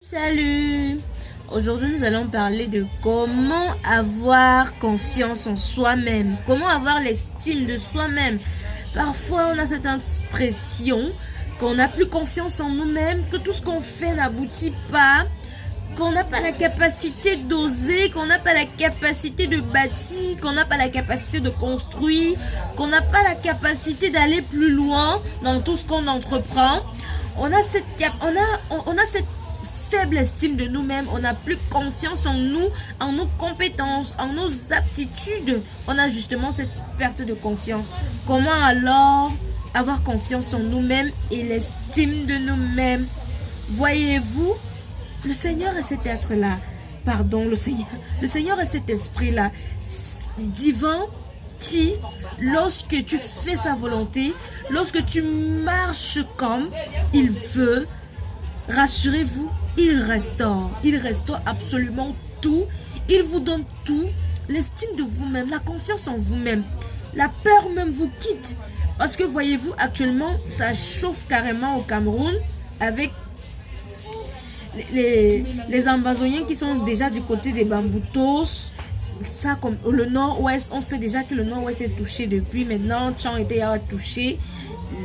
Salut! Aujourd'hui, nous allons parler de comment avoir confiance en soi-même, comment avoir l'estime de soi-même. Parfois, on a cette impression qu'on n'a plus confiance en nous-mêmes, que tout ce qu'on fait n'aboutit pas, qu'on n'a pas la capacité d'oser, qu'on n'a pas la capacité de bâtir, qu'on n'a pas la capacité de construire, qu'on n'a pas la capacité d'aller plus loin dans tout ce qu'on entreprend. On a cette faible estime de nous-mêmes, on n'a plus confiance en nous, en nos compétences, en nos aptitudes. On a justement cette perte de confiance. Comment alors avoir confiance en nous-mêmes et l'estime de nous-mêmes? Voyez-vous, le Seigneur est cet être-là. Le Seigneur est cet esprit-là, divin, qui, lorsque tu fais sa volonté, lorsque tu marches comme il veut, rassurez-vous, il restaure absolument tout, il vous donne tout, l'estime de vous-même, la confiance en vous-même, la peur même vous quitte, parce que voyez-vous, actuellement, ça chauffe carrément au Cameroun, avec les Amazoniens qui sont déjà du côté des Bamboutos. Ça, comme le nord-ouest, on sait déjà que le nord-ouest est touché depuis maintenant, Tchang était touché.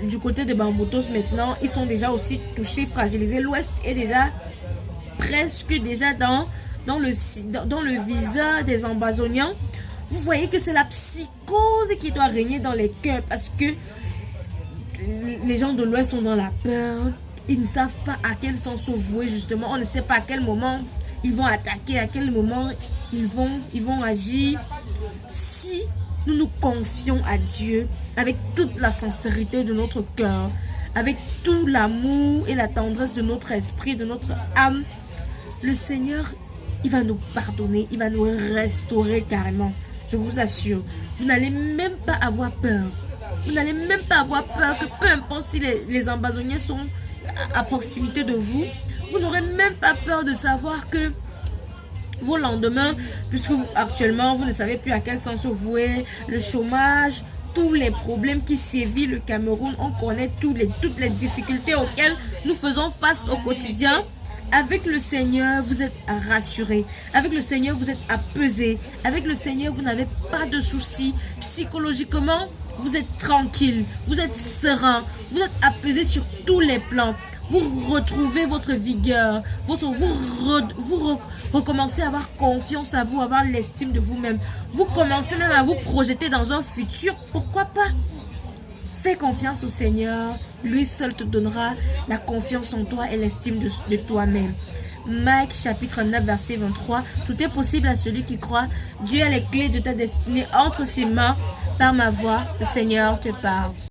Du côté de Bamboutos maintenant, ils sont déjà aussi touchés, fragilisés. L'ouest est déjà presque déjà dans le viseur des Amazoniens. Vous voyez que c'est la psychose qui doit régner dans les cœurs, parce que les gens de l'ouest sont dans la peur. Ils ne savent pas à quel sens se vouer, justement. On ne sait pas à quel moment ils vont attaquer, à quel moment ils vont agir. Si nous nous confions à Dieu avec toute la sincérité de notre cœur, avec tout l'amour et la tendresse de notre esprit, de notre âme, le Seigneur, il va nous pardonner, il va nous restaurer carrément. Je vous assure, vous n'allez même pas avoir peur. Vous n'allez même pas avoir peur que peu importe si les Amazoniens sont à proximité de vous, vous n'aurez même pas peur de savoir que vos lendemains, puisque actuellement vous ne savez plus à quel sens se vouer, le chômage, tous les problèmes qui sévissent le Cameroun, on connaît toutes les difficultés auxquelles nous faisons face au quotidien. Avec le Seigneur, vous êtes rassurés. Avec le Seigneur, vous êtes apaisés. Avec le Seigneur, vous n'avez pas de soucis. Psychologiquement, vous êtes tranquille, vous êtes serein, vous êtes apaisé sur tous les plans. Vous retrouvez votre vigueur, vous recommencez à avoir confiance à vous, à avoir l'estime de vous-même. Vous commencez même à vous projeter dans un futur, pourquoi pas? Fais confiance au Seigneur, lui seul te donnera la confiance en toi et l'estime de toi-même. Matthieu chapitre 9 verset 23, tout est possible à celui qui croit. Dieu a les clés de ta destinée entre ses mains. Par ma voix, le Seigneur te parle.